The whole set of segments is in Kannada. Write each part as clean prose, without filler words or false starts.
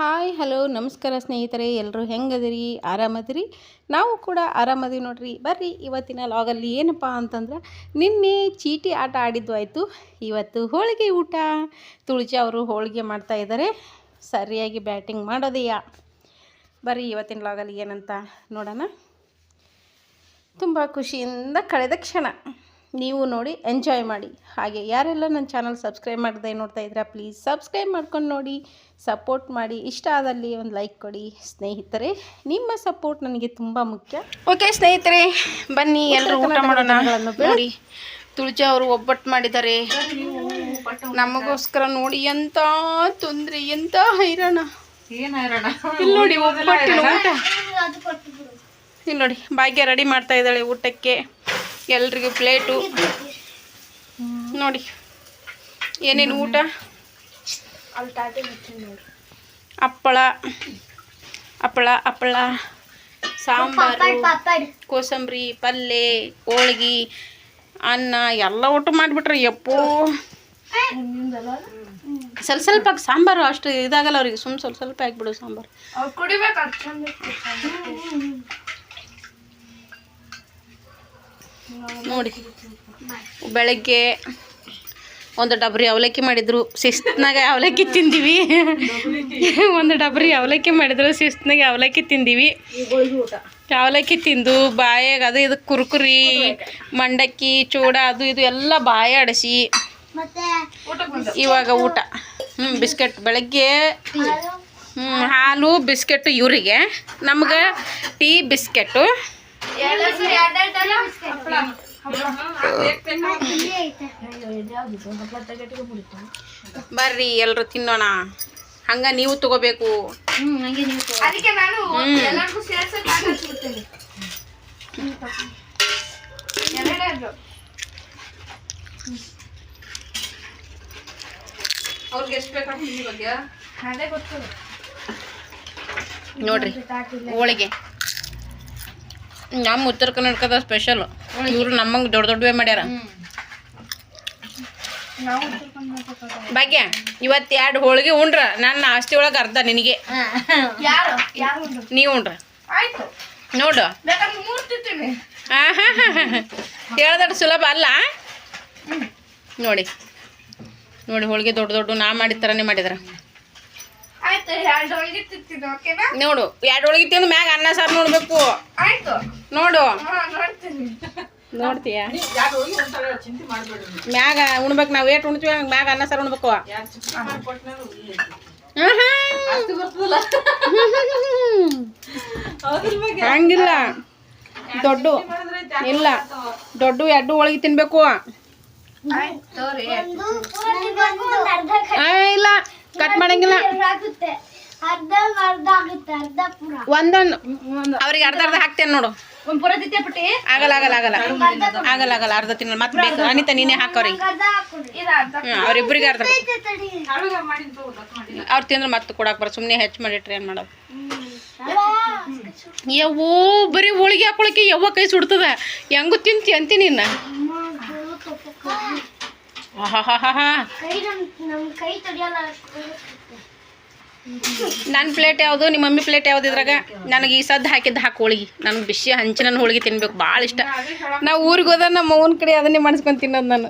ಹಾಯ್ ಹಲೋ ನಮಸ್ಕಾರ ಸ್ನೇಹಿತರೆ, ಎಲ್ಲರೂ ಹೆಂಗದಿರಿ? ಆರಾಮದಿರಿ? ನಾವು ಕೂಡ ಆರಾಮದೀವಿ ನೋಡ್ರಿ. ಬರ್ರಿ ಇವತ್ತಿನ ಲಾಗಲ್ಲಿ ಏನಪ್ಪ ಅಂತಂದ್ರೆ, ನಿನ್ನೆ ಚೀಟಿ ಆಟ ಆಡಿದ್ದು ಆಯಿತು. ಇವತ್ತು ಹೋಳಿಗೆ ಊಟ. ತುಳಜಿ ಅವರು ಹೋಳಿಗೆ ಮಾಡ್ತಾಯಿದ್ದಾರೆ. ಸರಿಯಾಗಿ ಬ್ಯಾಟಿಂಗ್ ಮಾಡೋದೆಯಾ? ಬರ್ರಿ ಇವತ್ತಿನ ಲಾಗಲ್ಲಿ ಏನಂತ ನೋಡೋಣ. ತುಂಬ ಖುಷಿಯಿಂದ ಕಳೆದ ಕ್ಷಣ ನೀವು ನೋಡಿ ಎಂಜಾಯ್ ಮಾಡಿ. ಹಾಗೆ ಯಾರೆಲ್ಲ ನನ್ನ ಚಾನಲ್ ಸಬ್ಸ್ಕ್ರೈಬ್ ಮಾಡದೆ ನೋಡ್ತಾ ಇದ್ದೀರಾ, ಪ್ಲೀಸ್ ಸಬ್ಸ್ಕ್ರೈಬ್ ಮಾಡ್ಕೊಂಡು ನೋಡಿ, ಸಪೋರ್ಟ್ ಮಾಡಿ. ಇಷ್ಟ ಆದಲ್ಲಿ ಒಂದು ಲೈಕ್ ಕೊಡಿ ಸ್ನೇಹಿತರೆ. ನಿಮ್ಮ ಸಪೋರ್ಟ್ ನನಗೆ ತುಂಬ ಮುಖ್ಯ. ಓಕೆ ಸ್ನೇಹಿತರೆ, ಬನ್ನಿ ಎಲ್ಲರೂ ಊಟ ಮಾಡೋಣ. ನೋಡಿ, ತುಳಜಿ ಅವರು ಒಬ್ಬಟ್ಟು ಮಾಡಿದ್ದಾರೆ ನಮಗೋಸ್ಕರ. ನೋಡಿ ಎಂಥ ತೊಂದರೆ, ಎಂಥ ಹೈರಾಣ. ಇಲ್ಲಿ ನೋಡಿ ಒಬ್ಬಟ್ಟಿನ ಊಟ. ಇಲ್ಲಿ ನೋಡಿ ಭಾಗ್ಯ ರೆಡಿ ಮಾಡ್ತಾ ಇದ್ದಾಳೆ ಊಟಕ್ಕೆ. ಎಲ್ರಿಗೂ ಪ್ಲೇಟು ನೋಡಿ ಏನೇನು ಊಟ. ಹಪ್ಪಳ ಹಪ್ಪಳ ಹಪ್ಪಳ, ಸಾಂಬಾರು, ಕೋಸಂಬರಿ, ಪಲ್ಯ, ಹೋಳ್ಗೆ, ಅನ್ನ ಎಲ್ಲ ಊಟ ಮಾಡಿಬಿಟ್ರೆ ಯಪ್ಪೋ. ಸ್ವಲ್ಪ ಸ್ವಲ್ಪ ಸಾಂಬಾರು ಅಷ್ಟು ಇದಾಗಲ್ಲ ಅವ್ರಿಗೆ. ಸ್ವಲ್ಪ ಸ್ವಲ್ಪ ಹಾಕ್ಬಿಡು ಸಾಂಬಾರು. ನೋಡಿ ಬೆಳಗ್ಗೆ ಒಂದು ಡಬ್ರಿ ಅವಲಕ್ಕಿ ಮಾಡಿದ್ರು, ಶಿಸ್ತಿನಾಗ ಅವಲಕ್ಕಿ ತಿಂದೀವಿ. ಒಂದು ಡಬ್ರಿ ಅವಲಕ್ಕಿ ಮಾಡಿದ್ರು, ಶಿಸ್ತಿನಾಗ ಅವಲಕ್ಕಿ ತಿಂದೀವಿ. ಅವಲಕ್ಕಿ ತಿಂದು ಬಾಯಾಗ ಅದು ಇದು ಕುರ್ಕುರಿ, ಮಂಡಕ್ಕಿ, ಚೂಡ ಅದು ಇದು ಎಲ್ಲ ಬಾಯ ಆಡಿಸಿ ಇವಾಗ ಊಟ. ಬಿಸ್ಕೆಟ್ ಬೆಳಗ್ಗೆ ಹಾಲು ಬಿಸ್ಕೆಟು ಇವರಿಗೆ, ನಮ್ಗೆ ಟೀ ಬಿಸ್ಕೆಟು. ಬರ್ರಿ ಎಲ್ರು ತಿನ್ನೋಣ. ಹಂಗ ನೀವು ತಗೋಬೇಕು. ನೋಡ್ರಿ ಹೋಳಿಗೆ ನಮ್ಮ ಉತ್ತರ ಕರ್ನಾಟಕದ ಸ್ಪೆಷಲ್. ಇವರು ನಮ್ಮಂಗೆ ದೊಡ್ಡ ದೊಡ್ಡವೇ ಮಾಡ್ಯಾರ. ಭಾಗ್ಯ ಇವತ್ತು 2 ಹೋಳಿಗೆ ಉಂಡ್ರ ನನ್ನ ಆಸ್ತಿ ಒಳಗೆ ಅರ್ಧ ನಿನಗೆ. ನೀವು ಉಂಡ್ರ ನೋಡು. ಹೇಳ್ದಟ್ಟು ಸುಲಭ ಅಲ್ಲ. ನೋಡಿ ನೋಡಿ ಹೋಳಿಗೆ ದೊಡ್ಡ ದೊಡ್ಡ ನಾ ಮಾಡಿದ ಥರನೇ ಮಾಡಿದಾರ. ನೋಡು 2 ಹೋಳಿಗೆ ತಿಂದು ಮ್ಯಾಗ ಅನ್ನ ಸಾರು ನೋಡ್ಬೇಕು. ನೋಡು ನೋಡ್ತೀಯ? ಮ್ಯಾಗ ಉಣ್ಬೇಕು. ನಾವು ಏಟ್ ಉಣ್ತೀವಿ ಮ್ಯಾಗ ಅನ್ನ ಸಾರು ಉಣ್ಬೇಕು. ಹಂಗಿಲ್ಲ, ದೊಡ್ಡ ಇಲ್ಲ, ದೊಡ್ಡ 2 ಹೋಳಿಗೆ ತಿನ್ಬೇಕು. ಇಲ್ಲ ಕಟ್ ಮಾಡಂಗಿಲ್ಲ. ಒಂದೊಂದು ಅವ್ರಿಗೆ ಅರ್ಧ ಅರ್ಧ ಹಾಕ್ತೇನೆ ನೋಡು. ಆಗಲ್ಲ ಆಗಲ್ಲ ಆಗಲ್ಲ ಆಗಲ್ಲ ಆಗಲ್ಲ. ಅರ್ಧ ತಿನ್ನ ಮತ್ತೆ ಬೇಕು. ಅನಿತಾ ನೀನೇ ಹಾಕೋರಿ. ಅವ್ರಿಬ್ರಿಗೆ ಅರ್ಧ. ಅವ್ರು ತಿಂದ್ರೆ ಮತ್ತೆ ಕೊಡಾಕ್ ಬರ. ಸುಮ್ಮನೆ ಹೆಚ್ಚು ಮಾಡಿಟ್ರಿ ಏನು ಮಾಡೋದು. ಯವ್ವೋ ಬರೀ ಹೋಳಿಗೆ ಹಾಕೊಳಕ್ಕೆ ಯವ್ವ ಕೈ ಸುಡ್ತದ. ಹೆಂಗು ತಿಂತಿ ಅಂತೀನಿ ಇನ್ನ. ನನ್ನ ಪ್ಲೇಟ್ ಯಾವುದು, ನಿಮ್ಮ ಮಮ್ಮಿ ಪ್ಲೇಟ್ ಯಾವ್ದು? ಇದ್ರಾಗ ನನಗೆ ಈ ಸದ್ದು ಹಾಕಿದ್ದು ಹಾಕಿ ಹೋಳಿಗೆ. ನನಗೆ ಬಿಸಿ ಹಂಚಿನ ಹೋಳಿಗೆ ತಿನ್ಬೇಕು ಭಾಳ ಇಷ್ಟ. ನಾವು ಊರಿಗೆ ಹೋದ ನಮ್ಮ ಅವ್ವನ ಕಡೆ ಅದನ್ನೇ ಮಾಡಿಸ್ಕೊಂಡು ತಿನ್ನೋದು ನಾನು.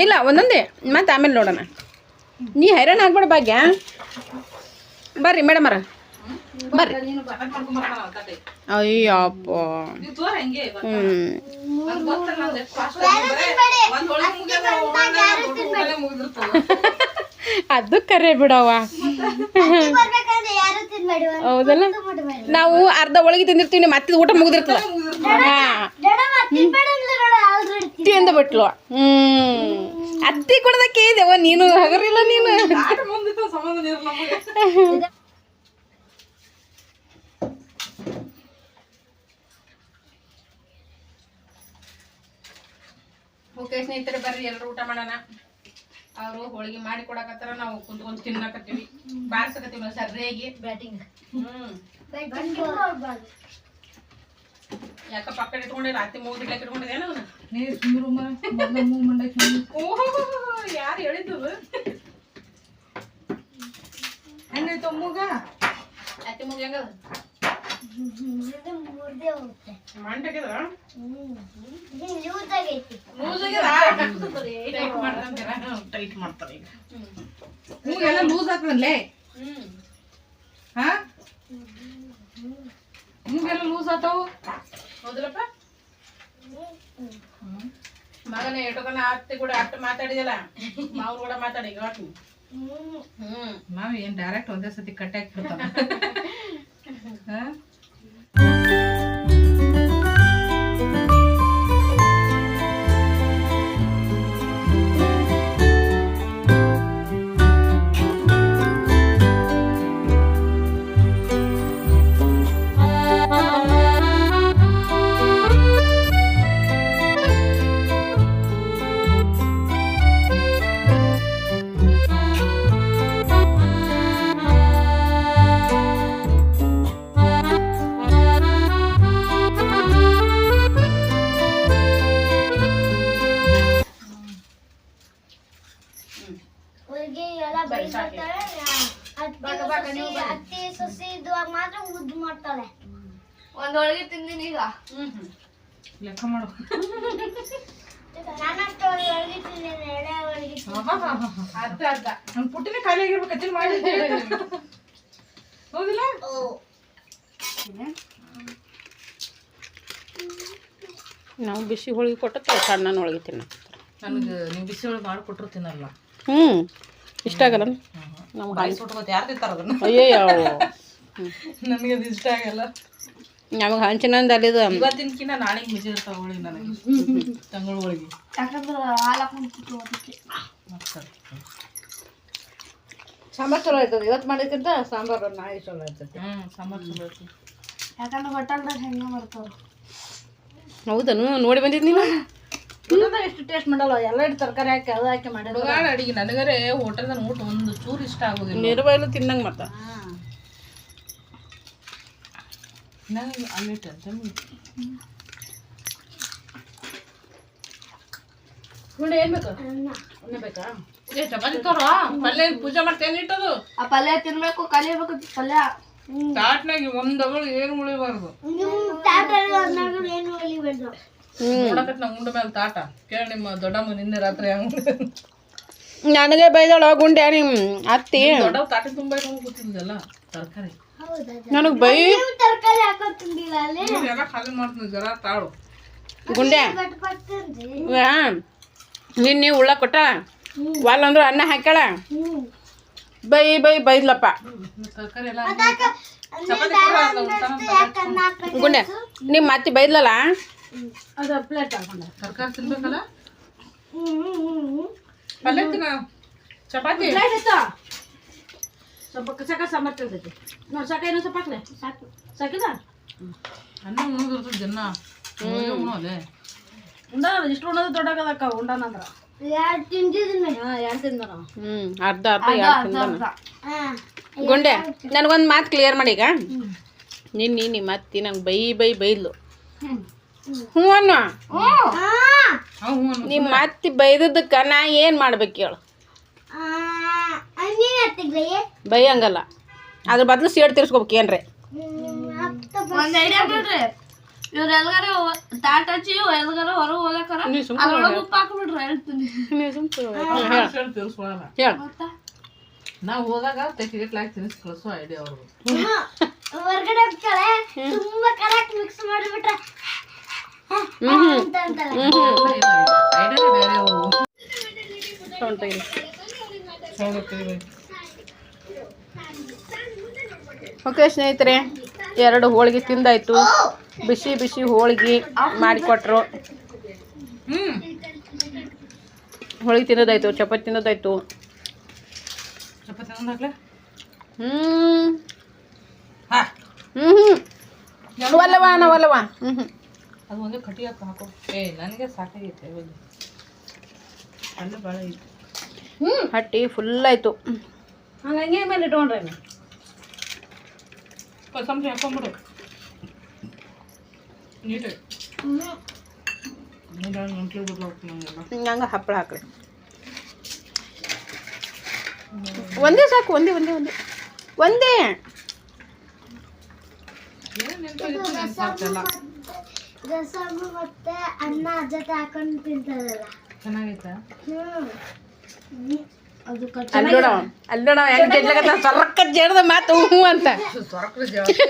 ಇಲ್ಲ ಒಂದೊಂದೇ ಮತ್ತೆ ಆಮೇಲೆ ನೋಡೋಣ. ನೀ ಹೈರಾಣ ಆಗ್ಬೇಡ ಭಾಗ್ಯ. ಬರ್ರಿ ಮೇಡಮರ ಬರ್ರಿ. ಅಯ್ಯಪ್ಪ ಅದು ಕರೆ ಬಿಡವ. ಹೌದಲ್ಲ, ನಾವು ಅರ್ಧ ಹೋಳಿಗೆ ತಿಂದಿರ್ತೀವಿ, ಮತ್ತೆ ಊಟ ಮುಗಿದಿರ್ತದ. ತಿಂದು ಬಿಟ್ಲು. ಅತ್ತಿ ಕೊಡದಕ್ಕೆ ಇದೆವ ನೀನು. ಹಗರಿಲ್ಲ ನೀನು. ಓಕೆ ಸ್ನೇಹಿತರೆ, ಬರ್ರಿ ಎಲ್ಲರೂ ಊಟ ಮಾಡೋಣ. ಅವರು ಹೋಳಿಗೆ ಮಾಡಿ ಕೊಡಕತ್ತಾರ, ನಾವು ಕುಂತ್ಕೊಂಡು ತಿನ್ನಕತ್ತೀವಿ, ಬಾರ್ಸಕತ್ತೀವಿ ಸರಿಯಾಗಿ. ಬ್ಯಾಟಿಂಗ್ ಯಾಕ ಪಕ್ಕ ಇಟ್ಕೊಂಡಿಲ್ಲ ಅತ್ತಿ ಮೂಗಿಡ್ಲಕ್ಕೆ ಇಟ್ಕೊಂಡಿದ್ದೇನ ಅವನು ನೀರು ಸುಮ್ಮರು ಮೊದಲ ಮೂವ್ ಮಂಡಕ್ಕೆ ಓಹೋ ಯಾರು ಹೇಳಿದ್ದು ಹೆಂಗೈತೆ ಮೂಗ ಅತ್ತಿ ಮೂಗಿ ಹೆಂಗದ ಮಂಟಾಗ್ಯದ ಟೈಟ್ ಮಾಡ್ತಾರೆ ಈಗ ಮೂಗೆಲ್ಲ ಲೂಸ್ ಆಗ್ತದಲ್ಲೇ ಹಾ ಮೂಗೆಲ್ಲ ಲೂಸ್ ಆತಾವು ಹೌದಲ್ಲಪ್ಪ ಮಗನೇ ಎಟೋಕನ ಅತ್ತೆ ಕೂಡ ಅಟ್ಟು ಮಾತಾಡಿದಲ್ಲ ಮಾವ್ರು ಕೂಡ ಮಾತಾಡಿ ಈಗ ನಾವ್ ಏನ್ ಡೈರೆಕ್ಟ್ ಒಂದೇ ಸತಿ ಕಟ್ಟಿ ಹಾಕ್ಬಿಡ್ತಾನ ಅತ್ತಿ ಸೊಸಿ ಇದು ಮಾತ್ರ ಮುದ್ದು ಮಾಡ್ತಾಳೆ ಒಂದ್ ಒಳಗೆ ತಿಂದಿನಿ ಈಗ ಲೆಕ್ಕ ಮಾಡು ನಾನಷ್ಟು ಒಳಗೆ ತಿಂದೇನೆ ಎಳೆ ಒಳಗೆ ಅರ್ಧ ಅರ್ಧ ನನ್ ಪುಟ್ಟಿನ ಖಾಲಿ ಆಗಿರ್ಬೇಕು ಅಚ್ಚಲ್ ಮಾಡಿ ಹೌದಿಲ್ಲ ನಾವು ಬಿಸಿ ಹೋಳಿಗೆ ಕೊಟ್ಟತ್ತೆ ಸಣ್ಣ ಹೋಳಿಗೆ ತಿನ್ನ ನನಗೆ ನೀವು ಬಿಸಿ ಒಳಗೆ ಮಾಡಿಕೊಟ್ರು ತಿನ್ನಲ್ಲ ಇಷ್ಟ ಆಗಲ್ಲ ನಮ್ಗೆ ಬಾಯಿ ಸುಟ್ಕೋತ ಯಾರು ತಿಂತಾರ ಅದನ್ನ ಅಯ್ಯೋ ನನಗೆ ಅದು ಇಷ್ಟ ಆಗಲ್ಲ ನಮಗೆ ಹಂಚಿನಂದು ಅಲ್ಲಿದು ಇವತ್ತಿನಕಿನ್ನ ನಾಳೆಗೆ ಮಿಜಿ ಇರ್ತಾವ ಹೋಳಿಗೆ ನನಗೆ ತಂಗಳ ಹೋಳಿಗೆ ಯಾಕಂದ್ರೆ ಹಾಲು ಹಾಕೊಂಡು ಕೂತು ಅದಕ್ಕೆ ಸಾಂಬಾರು ಚಲೋ ಆಯ್ತದ ಇವತ್ತು ಮಾಡಿದ್ಕಿಂತ ಸಾಂಬಾರು ನಾಳೆ ಚಲೋ ಆಯ್ತೈತಿ ಸಾಂಬಾರು ಚಲೋ ಐತಿ ಯಾಕಂದ್ರೆ ಹೋಟೆಲ್ದಾಗ ಹೆಂಗೆ ಮಾಡ್ತಾವ ಹೌದನು ನೋಡಿ ಬಂದಿದ್ದು ನೀನು ಇನ್ನೊಂದು ಎಷ್ಟು ಟೇಸ್ಟ್ ಮಾಡಲ್ಲ ಎಲ್ಲ ಇಟ್ಟು ತರಕಾರಿ ಹಾಕಿ ಅದು ಹಾಕಿ ಮಾಡಿದ್ರು ಹುಡುಗಾಡ ಅಡಿಗೆ ನನಗರೆ ಹೋಟೆಲ್ದಾಗ ಊಟ ಒಂದು ಚೂರು ಇಷ್ಟ ಆಗೋದಿಲ್ಲ ನಿರ್ಬೈಲು ತಿನ್ನಂಗೆ ಮತ್ತೆ ನನಗೆ ಅಲ್ಲಿಟ್ಟು ಅಂತ ಗುಂಡೆ ಏನ್ ಬೇಕು ಅನ್ನ ಬೇಕಾ ಚಪಾತಿ ತೋರ ಪಲ್ಯ ಪೂಜೆ ಮಾಡ್ತೇನೆ ಇಟ್ಟದು ಆ ಪಲ್ಯ ತಿನ್ಬೇಕು ಕಲಿಬೇಕು ಪಲ್ಯ ತಾಟ್ನಾಗ ಒಂದಗಳು ಏನು ಉಳಿಬಾರ್ದು ಏನು ಒಲಿಬಾರ್ದು ನೋಡಕತ್ ನಾ ಉಂಡ ಮೇಲೆ ತಾಟ ಕೇಳ ನಿಮ್ಮ ದೊಡ್ಡಮ್ಮ ನಿನ್ನೆ ರಾತ್ರಿ ಹಂಗ ನನಗೆ ಬೈದಳ ಗುಂಡೆ ನಿಮ್ಮ ಅತ್ತಿ ದೊಡ್ಡ ತಾಟಿ ತುಂಬ ಇಟ್ಕೊಂಡು ಕೂತಿದ್ದಲ್ಲ ತರಕಾರಿ ನನಗೆ ಬೈ ತರಕಾರಿ ಹಾಕೋದ್ ತಿಂದಿಲ್ಲ ಅಲ್ಲಿ ಎಲ್ಲ ಖಾಲಿ ಮಾಡ್ತೀನಿ ಜರ ತಾಳು ಗುಂಡೆ ನಿನ್ನೆ ಉಳ್ಳ ಕೊಟ್ಟ ವಾಲ್ ಅಂದ್ರೆ ಅನ್ನ ಹಾಕ್ಯಾಳ ಬೈದ್ಲಪ್ಪ ತರಕಾರಿ ಎಲ್ಲ ಚಪಾತಿ ಕೂಡ ಅಲ್ಲ ಊಟ ಗುಂಡೆ ನಿಮ್ಮ ಅತ್ತಿ ಬೈದ್ಲಲ್ಲ ಅದು ಪ್ಲೇಟ್ ಹಾಕೊಂಡ ತರಕಾರಿ ತಿನ್ಬೇಕಲ್ಲ ಪಲ್ಯ ತಿನ್ನ ಚಪಾತಿ ಪ್ಲೇಟ್ ಇತ್ತು ಸ್ವಲ್ಪ ಸಾಕ ಸಾಂಬಾರು ತಿಳ್ತೈತಿ ನೋಡಿ ಸಾಕ ಏನೋ ಸ್ವಲ್ಪ ಹಾಕ್ಲೆ ಸಾಕು ಸಾಕಿದ ಅನ್ನ ಉಣ್ಣೋದಿರ್ತದೆ ಜನ ಉಣ್ಣೋದೆ ಉಂಡ ಇಷ್ಟು ಉಣ್ಣೋದು ದೊಡ್ಡಾಗದಕ್ಕ ಉಂಡನಂದ್ರ ಯಾರು ತಿಂದಿದ್ದೀನಿ ಯಾರು ತಿಂದಾರ ಅರ್ಧ ಅರ್ಧ ಯಾರು ತಿಂದ ಗುಂಡೆ ನನಗೊಂದು ಮಾತು ಕ್ಲಿಯರ್ ಮಾಡಿ ಈಗ ನಿನ್ನೆ ನಿಮ್ಮ ಅತ್ತಿ ನಂಗೆ ಬೈದ್ಲು ಹ್ಞೂ ಅನ್ನೋ ನಿಮ್ಮ ಅತ್ತಿ ಬೈದದ್ದಕ್ಕೆ ನಾ ಏನು ಮಾಡ್ಬೇಕು ಹೇಳು ಬೈಯಂಗಲ್ಲ ಅದ್ರ ಬದಲು ಸೇಡ್ ತಿರ್ಸ್ಕೊಬೇಕು ಏನ್ರಿ ಒಂದ್ ಐಡಿಯಾ ಬಿಡ್ರಿ ಇವ್ರ ಎಲ್ಗಾರ ತಾಟ್ ಹಚ್ಚಿ ಎಲ್ಗಾರ ಹೊರಗೆ ಹೋಗಕ್ಕಾರ ಅದ್ರೊಳಗೆ ಉಪ್ಪು ಹಾಕ್ಬಿಡ್ರಿ ಹೇಳ್ತೀನಿ ತಿರ್ಸ್ಕೊಳಲ್ಲ ಹೇಳ ನಾವು ಹೋದಾಗ ತೆಗಿಟ್ಲಾಗಿ ತಿನ್ನಿಸ್ ಕಳಿಸೋ ಐಡಿಯಾ ಅವ್ರು ಹೊರಗಡೆ ಹೋಗ್ತಾಳೆ ತುಂಬಾ ಕರೆಕ್ಟ್ ಮಿಕ್ಸ್ ಮಾಡಿಬಿಟ್ರೆ ಅಂತ ಅಂತಾಳೆ ಐಡಿಯಾನೇ ಬೇರೆ ಅವರು ಓಕೆ ಸ್ನೇಹಿತರೆ 2 ಹೋಳಿಗೆ ತಿಂದಾಯ್ತು ಬಿಸಿ ಬಿಸಿ ಹೋಳಿಗೆ ಮಾಡಿಕೊಟ್ರು ಹೋಳಿಗೆ ತಿನ್ನೋದಾಯ್ತು ಚಪಾತಿ ತಿನ್ನೋದಾಯ್ತು ಚಪಾತಿ ಹಾಕ್ಲೆ ವಲ್ಲವ ಅದು ಒಂದೇ ಕಟ್ಟಿ ಹಾಕೋ ನನಗೆ ಸಾಕಾಗೈತೆ ಅಲ್ಲೇ ಭಾಳ ಐತಿ ಹಟ್ಟಿ ಫುಲ್ ಆಯ್ತು ಹಂಗೆ ಮೇಲೆ ಇಟ್ಕೊಂಡ್ರೆ ಕೊತ್ತಂಬರಿ ಹಾಕೊಂಬಿಡು ನೀಟಾಗಿ ಗಂಟ್ಲು ಬಿಡ್ಲಾಗ್ತು ನಂಗೆಲ್ಲ. ಹಂಗೆ ಹಪ್ಪಳ ಹಾಕ್ರಿ. ಒಂದೇ ಸಾಕು, ಒಂದೇ ಒಂದೇ ಒಂದೇ ಒಂದೇ. ಏನ್ ನೆನ್ಪಾಗಿತ್ತು ನೆನ್ಪಾಗ್ತಿಲ್ಲ. ರಸಮ್ ಮತ್ತೆ ಅನ್ನ ಜೊತೆ ಹಾಕೊಂಡು ತಿಂತಾರಲ್ಲ. ಚೆನ್ನಾಗೈತಾ? ಅದು ಅಲ್ಲಿ ನೋಡವ ಹೆಂಗೆ ಗೆಡ್ಲಕತ್ತ ಸರ್ಕ ಜೇಡ್ದ ಮಾತು ಹ್ಞೂ ಅಂತ. ಸೊರಕ್ರೆ ಜಾಸ್ತಿ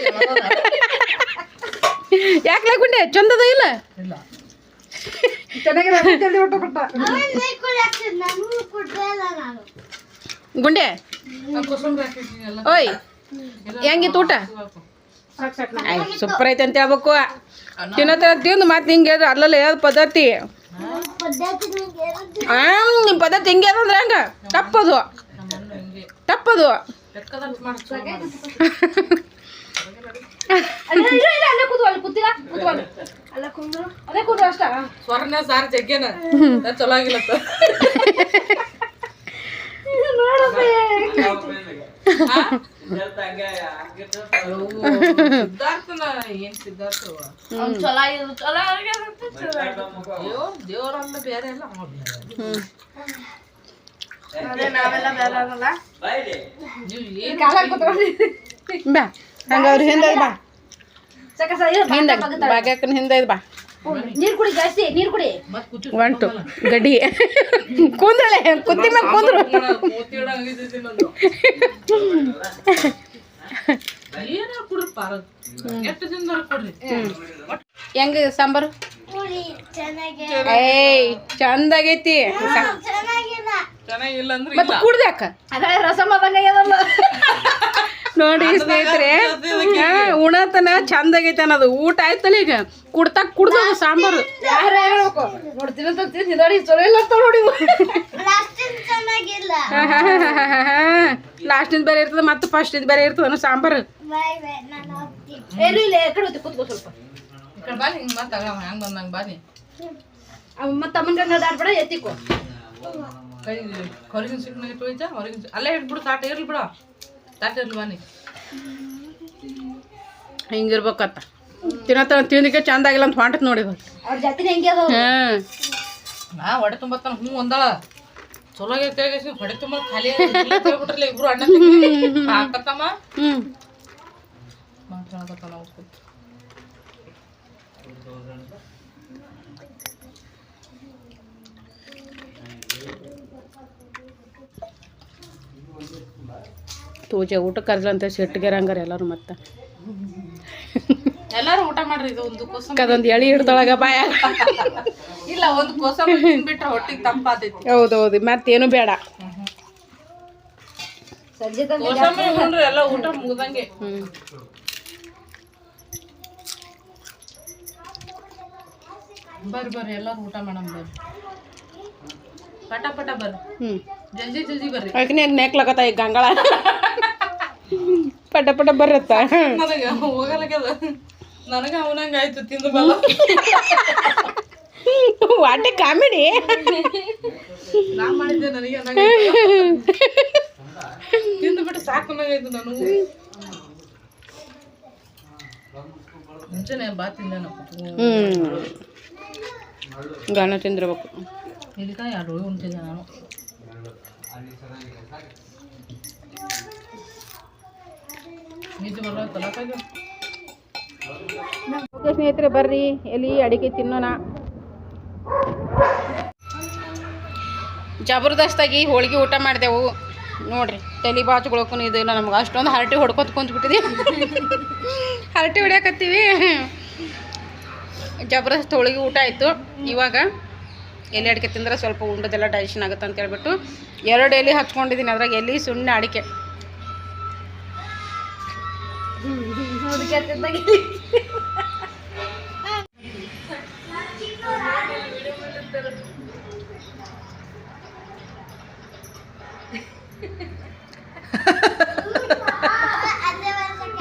ಯಾಕೆ ಗುಂಡೆ ಚಂದದ ಇಲ್ಲ ಇಲ್ಲ. ಚೆನ್ನಾಗಿರೋ ಜಲ್ದಿ ಊಟ ಕೊಟ್ಟ ನನಗೂ ಕೊಟ್ಟೇ ಇಲ್ಲ ನಾನು. ಗುಂಡೆ ಕೊಸಂಬರಿ ಹಾಕಿದ್ದೀನಿ ಎಲ್ಲ. ಓಯ್ ಹೆಂಗಿತ್ತು ಊಟ? ಸೂಪರ್ ಐತೆ ಅಂತ ಹೇಳ್ಬೇಕು. ತಿನ್ನೋ ತಿಂದು ಮತ್ತೆ ಹಿಂಗೆ ಅಲ್ಲಲ್ಲ ಯಾವ್ದು ಪದ್ಧತಿ ಪದ್ಧತಿ ನಿಮ್ಮ ಪದ್ಧತಿ ಹಿಂಗೆ ಅಂದ್ರೆ ಹಂಗೆ ತಪ್ಪದು ನಮ್ಮನ್ನ ಹಿಂಗೆ ತಪ್ಪದು. ಲೆಕ್ಕದಲ್ಲಿ ಮಾಡ್ಸೋ ಅಲ್ಲೇ ಕೂತು ಅಲ್ಲಿ ಕೂತಿಲ್ಲ ಕೂತ್ಕೊಳ್ಳಿ. ಅಲ್ಲೇ ಕುಂದ್ರು ಅಲ್ಲೇ ಕೂತು ಅಷ್ಟ. ಸ್ವರ್ಣ ಸಾರು ಜಗ್ಗೇನ ಚಲೋ ಆಗಿಲ್ಲತ್ತ. ಸಿದ್ಧಾರ್ಥನ ಏನ್ ಸಿದ್ಧಾರ್ಥ ಚಲೋ ಆಗಿದ್ರು ಚಲೋ ಅಯ್ಯೋ ದೇವರಲ್ಲ ಬೇರೆ ಎಲ್ಲ ಅದೇ ನಾವೆಲ್ಲ ಬೇರೆ ಆಗಲ್ಲ. ನೀವು ಏನ್ ಬಾ ಹಂಗೆ ಅವ್ರು ಹಿಂದೆ ಬಾ ಸಕಸ ಹಿಂದೆ ಭಾಗ್ಯಕ್ಕನ ಹಿಂದೆ ಬಾ. ನೀರ್ ಕುಡಿ ಜಾಸ್ತಿ ನೀರ್ ಕುಡಿ. ಮತ್ ಕೂತು ಒಂಟು ಗಡ್ಡಿ ಕುಂದ್ರಳೆ ಕುತ್ತಿ ಮ್ಯಾಗ ಕುಂದ್ರು. ಏನ ಕೊಡ್ರಿ ಪಾರ ಎಷ್ಟು ದಿನದವ್ರು ಕೊಡ್ರಿ. ಹೆಂಗ ಸಾಂಬಾರು? ಪುಳಿ ಚೆನ್ನಾಗಿ ಏಯ್ ಚಂದಾಗೈತಿ. ಚೆನ್ನಾಗಿಲ್ಲ. ಚೆನ್ನಾಗಿಲ್ಲ ಅಂದ್ರೆ ಮತ್ತೆ ಕುಡ್ದ್ಯಾಕ ಅದೇ ರಸಮ್ ಆದಂಗ ಆಗ್ಯದಲ್ಲ. ನೋಡಿ ಸ್ನೇಹಿತರೆ, ಉಣತನ ಚಂದಾಗೈತೆ ಅನ್ನೋದು. ಊಟ ಆಯ್ತಲ್ಲ ಈಗ ಕುಡ್ತಾಕ ಕುಡ್ದು ಸಾಂಬಾರು. ಯಾರ ಹೇಳ್ಬೇಕು ನೋಡ್ತೀನಿ ಅಂತ ತಿಂದಿ ಚಲೋ ಇಲ್ಲ ಅಂತ ನೋಡಿ. ಲಾಸ್ಟಿಂದ ಚೆನ್ನಾಗಿಲ್ಲ. ಲಾಸ್ಟಿಂದ ಬೇರೆ ಇರ್ತದ ಮತ್ತೆ ಫಸ್ಟಿಂದ ಬೇರೆ ಇರ್ತದ ಅನ್ನೋ ಸಾಂಬಾರು. ಬಾಯ್ ಬಾಯ್ ನಾನು ಹೋಗ್ತೀನಿ. ಏನು ಇಲ್ಲ ಎಕಡೆ ಹೋಗ್ತಿ ಕೂತ್ಕೋ ಸ್ವಲ್ಪ. ಈ ಕಡೆ ಬಾನಿ ಹಿಂಗ್ ಮಾತಾಗ ಹೆಂಗ್ ಬಂದಂಗ ಬಾನಿ ಮತ್ತೆ ತಮ್ಮನ ದಾಡ್ಬೇಡ ಎತ್ತಿಕೋ. ಕೈ ಹೊರಗಿನ ಸಿಕ್ಕನಾಗ ತೊಳಿತ ಹೊರಗಿನ ಅಲ್ಲೇ ಇಟ್ಬಿಡು. ತಾಟ ಇರ್ಲಿ ಬಿಡ, ತಾಟ ಇರ್ಲಿ ಬಾನಿ. ಹಿಂಗಿರ್ಬೇಕತ್ತ ತಿನ್ನತ್ತ ತಿಂದಿಕ್ಕೆ ಚಂದ ಆಗಿಲ್ಲ ಅಂತ ಹೊಂಟತ್ ನೋಡಿ. ಅವ್ರ ಜಾತಿನ ಹೆಂಗೆ ಅದಾವ. ನಾ ಹೊಡೆ ತುಂಬತ್ತಾನ ಹ್ಞೂ ಒಂದಾಳ ಚಲೋ ಆಗೈತೆ. ಹೊಡೆ ತುಂಬ ಖಾಲಿ ಬಿಟ್ರಲ್ಲ ಇಬ್ರು ಅಣ್ಣ ಹಾಕತ್ತಮ್ಮ ಮಾತಾಡಕತ್ತಾನ. ತೂಜೆ ಊಟ ಕರ್ಲಂತ ಸಿಟ್ಟಿಗೆರಂಗಾರ ಎಲ್ಲರೂ. ಮತ್ತೆ ಎಲ್ಲಾರು ಊಟ ಮಾಡ್ರಿ. ಇದು ಒಂದು ಕೋಸಂಬರಿ ಅದೊಂದು ಎಳಿ ಹಿಡ್ದೊಳಗ ಬಾಯ. ಇಲ್ಲ ಒಂದು ಕೋಸಂಬರಿ ತಿನ್ಬಿಟ್ರೆ ಹೊಟ್ಟಿಗೆ ತಂಪಾತೈತಿ. ಹೌದೌದು ಮತ್ತೇನು ಬೇಡ. ಸಂಜೆ ಕೋಸಂಬರಿ ಉಂಡ್ರಿ ಎಲ್ಲ ಊಟ ಮುಗ್ದಂಗೆ. ಬರ್ರಿ ಬರ್ರಿ ಎಲ್ಲಾರು ಊಟ ಮಾಡಮ್ ಬರ್ರಿ. ಪಟ ಪಟ ಬರ್ರಿ, ಜಲ್ದಿ ಜಲ್ದಿ ಬರ್ರಿ. ಅದಕ್ಕೆ ನೆಕ್ಲಕತ್ತ ಈಗ ಗಂಗಳ ಪಟ ಪಟ ಬರತ್ತ. ನನಗೆ ಹೋಗಲಾಗ್ಯದ. ನನಗ ಅವನಂಗ ಆಯ್ತು ತಿಂದು ಬಲ್ಲ. ವಾಟೆ ಕಾಮಿಡಿ. ನಾ ಮಾಡಿದ್ದೆ ನನಗೆ ತಿಂದು ಬಿಟ್ಟು ಸಾಕು ಅನ್ನಂಗಾಯ್ತು. ನಾನು ಮುಂಚೆನೆ ಬಾ ತಿಂದೇನಪ್ಪ. ಗಣ ತಿಂದಿರ್ಬೇಕು. ಇದಕ್ಕ 2 ಹೋಳಿ ಉಣ್ತಿದ್ದೆ ನಾನು. ನಿಜ ಬರತ್ತಲ್ಲ ಓಕೆ ಸ್ನೇಹಿತರೆ, ಬರ್ರಿ ಎಲ್ಲಿ ಅಡಿಕೆ ತಿನ್ನೋಣ. ಜಬರ್ದಸ್ತಾಗಿ ಹೋಳಿಗೆ ಊಟ ಮಾಡಿದೆವು ನೋಡ್ರಿ. ತಲೆ ಬಾಚ್ಕೊಳಕ್ಕೂ ಇದು ಇಲ್ಲ ನಮ್ಗೆ. ಅಷ್ಟೊಂದು ಹರಟಿ ಹೊಡ್ಕೊತ ಕುಂತ್ಬಿಟ್ಟಿದ್ವಿ. ಹರಟಿ ಹೊಡ್ಯಾಕತ್ತೀವಿ. ಜಬರ್ದಸ್ತ್ ಹೋಳಿಗೆ ಊಟ ಆಯಿತು. ಇವಾಗ ಎಲೆ ಅಡಿಕೆ ತಿಂದ್ರೆ ಸ್ವಲ್ಪ ಉಂಡದೆಲ್ಲ ಡೈಜೆಷನ್ ಆಗುತ್ತೆ ಅಂತ ಹೇಳ್ಬಿಟ್ಟು 2 ಎಲೆ ಹಚ್ಕೊಂಡಿದ್ದೀನಿ. ಅದ್ರಾಗ ಎಲೆ ಸುಣ್ಣೆ ಅಡಿಕೆ.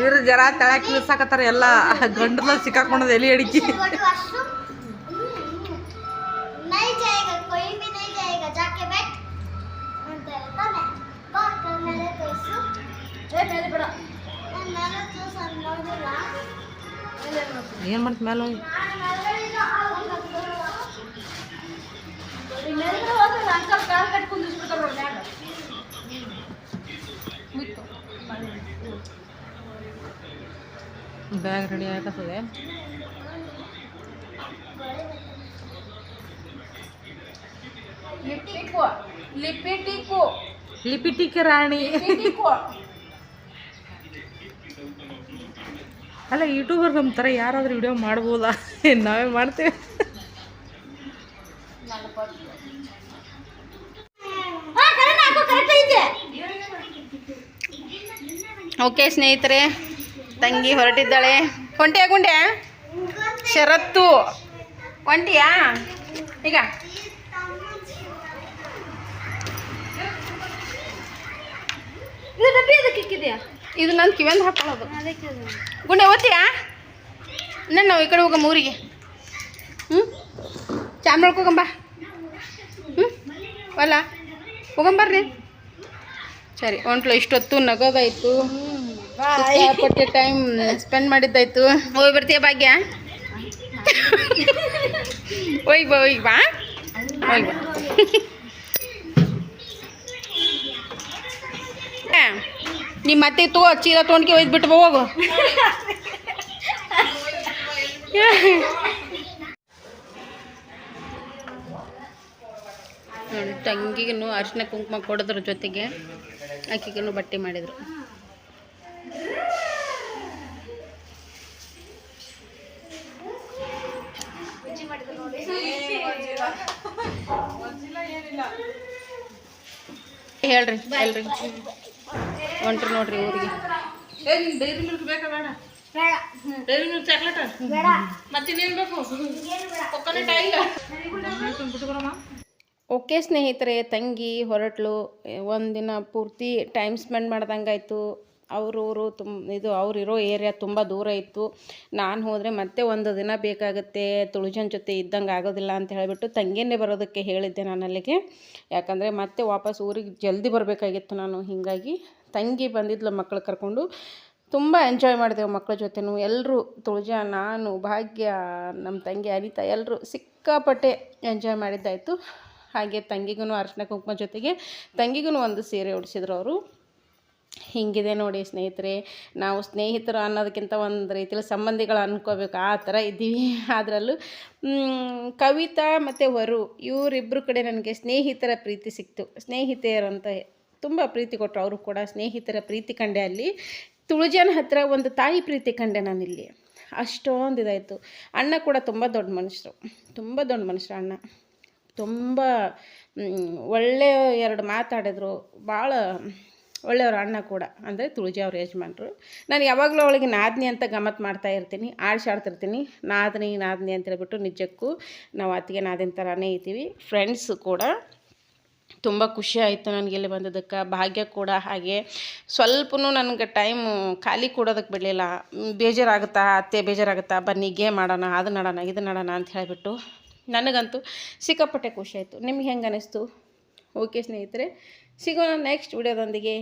ಇವ್ರು ಜರ ತಳಕ್ ನಿಲ್ಸಾಕತ್ತಾರ. ಎಲ್ಲ ಗಂಡಲ ಸಿಕ್ಕಾಕೊಂಡದ ಎಲಿ ಅಡಿಕೆ. नहीं जाएगा, कोई भी नहीं जाएगा, जाके बैठ ಅಂತ ಹೇಳ್ತಾನೆ. ಬಾ ಮೇಲೆ ತೋರಿಸು. ಮೇಲೆ ಬಿಡ. ನಾನು ಮೇಲೆ ತೋರಿಸು ನೋಡಿಲ್ಲ. ಏನು ಮಾಡ್ತಿ ಮೇಲೆ ಹೋಗಿ ಬ್ಯಾಗ್ ರೆಡಿ ಆಗತ್ತದೆ. ಲಿಪಿಟಿಕೆ ರಾಣಿ ಅಲ್ಲ ಯೂಟ್ಯೂಬರ್ ನಮ್ಮ ಥರ ಯಾರಾದರೂ ವಿಡಿಯೋ ಮಾಡ್ಬೋದಾ? ನಾವೇ ಮಾಡ್ತೇವೆ. ಓಕೆ ಸ್ನೇಹಿತರೆ, ತಂಗಿ ಹೊರಟಿದ್ದಾಳೆ. ಹೊಂಟಿಯಾ ಗುಂಡೆ? ಷರತ್ತು ಹೊಂಟಿಯಾ? ಈಗ ಇದು ನಾನು ಕಿವಿಂದ ಹಾಕೊಳ್ಳೋದು. ಗುಂಡೆ ಓದ್ತೀಯಾ? ನಾವು ಈ ಕಡೆ ಹೋಗಮ್ಮ ಊರಿಗೆ. ಚಾಮರಾಜಕ್ಕೆ ಹೋಗಂಬ. ಅಲ್ಲ ಹೋಗಂಬರ್ರಿ. ಸರಿ ಹೊಂಟ್ಲು. ಇಷ್ಟೊತ್ತು ನಗೋದಾಯ್ತು, ಸಿಕ್ಕಾಪಟ್ಟೆ ಟೈಮ್ ಸ್ಪೆಂಡ್ ಮಾಡಿದ್ದಾಯ್ತು. ಹೋಗಿ ಬರ್ತೀಯ ಭಾಗ್ಯ? ಹೋಗಿ ಬಾ ಹೋಗಿ ಬಾ ಹೋಗಿ ಬಾ. ನಿಮ್ಮ ಮತ್ತೆ ತಗೋ ಚೀಲ ತೊಗೊಂಡ್ಕೆ ಒಯ್ದು ಬಿಟ್ಟು ಹೋಗು. ನೋಡಿ ತಂಗಿಗೂ ಅರಿಶಿನ ಕುಂಕುಮ ಕೊಡೋದ್ರ ಜೊತೆಗೆ ಆಕೆಗೂ ಬಟ್ಟೆ ಮಾಡಿದರು. ಹೇಳ್ರಿ ಹೇಳ್ರಿ ಹೊಂಟ್ರಿ ನೋಡ್ರಿ ಊರಿಗೆ. ಡೈರಿ ಮಿಲ್ಕ್ ಬೇಕಾ ಬೇಡ? ಡೈರಿ ಮಿಲ್ಕ್ ಚಾಕ್ಲೇಟ್ ಮತ್ತಿನ್ನೇನು ಬೇಕು? Coconut oil. ಓಕೆ ಸ್ನೇಹಿತರೆ, ತಂಗಿ ಹೊರಟ್ಲು. ಒಂದಿನ ಪೂರ್ತಿ ಟೈಮ್ ಸ್ಪೆಂಡ್ ಮಾಡ್ದಂಗಾಯ್ತು. ಅವರೂರು ಇದು ಅವರಿರೋ ಏರಿಯಾ ತುಂಬ ದೂರ ಇತ್ತು. ನಾನು ಹೋದರೆ ಮತ್ತೆ ಒಂದು ದಿನ ಬೇಕಾಗುತ್ತೆ, ತುಳುಜನ ಜೊತೆ ಇದ್ದಂಗೆ ಆಗೋದಿಲ್ಲ ಅಂತ ಹೇಳಿಬಿಟ್ಟು ತಂಗಿಯನ್ನೇ ಬರೋದಕ್ಕೆ ಹೇಳಿದ್ದೆ ನಾನು ಅಲ್ಲಿಗೆ. ಯಾಕಂದರೆ ಮತ್ತೆ ವಾಪಸ್ ಊರಿಗೆ ಜಲ್ದಿ ಬರಬೇಕಾಗಿತ್ತು ನಾನು. ಹೀಗಾಗಿ ತಂಗಿ ಬಂದಿದ್ಲು ಮಕ್ಕಳು ಕರ್ಕೊಂಡು. ತುಂಬ ಎಂಜಾಯ್ ಮಾಡಿದೆವು ಮಕ್ಕಳ ಜೊತೆನೂ. ಎಲ್ಲರೂ ತುಳುಜ, ನಾನು, ಭಾಗ್ಯ, ನಮ್ಮ ತಂಗಿ ಅನಿತಾ ಎಲ್ಲರೂ ಸಿಕ್ಕಾಪಟ್ಟೆ ಎಂಜಾಯ್ ಮಾಡಿದ್ದಾಯಿತು. ಹಾಗೆ ತಂಗಿಗೂ ಅರಿಶಿನ ಕುಂಕುಮ ಜೊತೆಗೆ ತಂಗಿಗೂ ಒಂದು ಸೀರೆ ಉಡಿಸಿದ್ರು ಅವರು. ಹೀಗಿದೆ ನೋಡಿ ಸ್ನೇಹಿತರೆ, ನಾವು ಸ್ನೇಹಿತರು ಅನ್ನೋದಕ್ಕಿಂತ ಒಂದು ರೀತಿಯಲ್ಲಿ ಸಂಬಂಧಿಗಳು ಅನ್ಕೋಬೇಕು, ಆ ಥರ ಇದ್ದೀವಿ. ಅದರಲ್ಲೂ ಕವಿತಾ ಮತ್ತು ವರು ಇವರಿಬ್ಬರು ಕಡೆ ನನಗೆ ಸ್ನೇಹಿತರ ಪ್ರೀತಿ ಸಿಕ್ತು. ಸ್ನೇಹಿತೆಯರಂತ ತುಂಬ ಪ್ರೀತಿ ಕೊಟ್ಟರು. ಅವರು ಕೂಡ ಸ್ನೇಹಿತರ ಪ್ರೀತಿ ಕಂಡೆ ಅಲ್ಲಿ. ತುಳುಜನ ಹತ್ರ ಒಂದು ತಾಯಿ ಪ್ರೀತಿ ಕಂಡೆ ನಾನಿಲ್ಲಿ. ಅಷ್ಟೊಂದು ಇದಾಯಿತು. ಅಣ್ಣ ಕೂಡ ತುಂಬ ದೊಡ್ಡ ಮನುಷ್ಯರು, ತುಂಬ ದೊಡ್ಡ ಮನುಷ್ಯರು ಅಣ್ಣ. ತುಂಬ ಒಳ್ಳೆಯ ಎರಡು ಮಾತಾಡಿದ್ರು. ಭಾಳ ಒಳ್ಳೆಯವರು ಅಣ್ಣ ಕೂಡ. ಅಂದರೆ ತುಳುಜಿ ಅವ್ರ ಯಜಮಾನ್ರು. ನಾನು ಯಾವಾಗಲೂ ಅವಳಿಗೆ ನಾದಿನಿ ಅಂತ ಗಮ್ಮತ್ತು ಮಾಡ್ತಾ ಇರ್ತೀನಿ, ಆಡ್ಸಾಡ್ತಿರ್ತೀನಿ. ನಾದಿನಿ ನಾದಿನಿ ಅಂತೇಳ್ಬಿಟ್ಟು ನಿಜಕ್ಕೂ ನಾವು ಅತ್ತಿಗೆ ನಾದಿನ ಥರನೇ ಇದ್ದೀವಿ. ಫ್ರೆಂಡ್ಸು ಕೂಡ. ತುಂಬ ಖುಷಿ ಆಯಿತು ನನಗೆ ಇಲ್ಲಿ ಬಂದಿದ್ದಕ್ಕೆ. ಭಾಗ್ಯ ಕೂಡ ಹಾಗೆ. ಸ್ವಲ್ಪನೂ ನನಗೆ ಟೈಮು ಖಾಲಿ ಕೊಡೋದಕ್ಕೆ ಬಿಡಲಿಲ್ಲ. ಬೇಜಾರಾಗುತ್ತಾ ಅತ್ತೆ, ಬೇಜಾರಾಗುತ್ತಾ, ಬನ್ನಿ ಗೇಮ್ ಆಡೋಣ, ಅದನ್ನ ಆಡೋಣ, ಇದನ್ನ ಆಡೋಣ ಅಂತ ಹೇಳಿಬಿಟ್ಟು. ನನಗಂತೂ ಸಿಕ್ಕಾಪಟ್ಟೆ ಖುಷಿ ಆಯಿತು. ನಿಮ್ಗೆ ಹೆಂಗೆ ಅನ್ನಿಸ್ತು? ಓಕೆ ಸ್ನೇಹಿತರೆ, ಸಿಗೋಣ ನೆಕ್ಸ್ಟ್ ವಿಡಿಯೋದೊಂದಿಗೆ.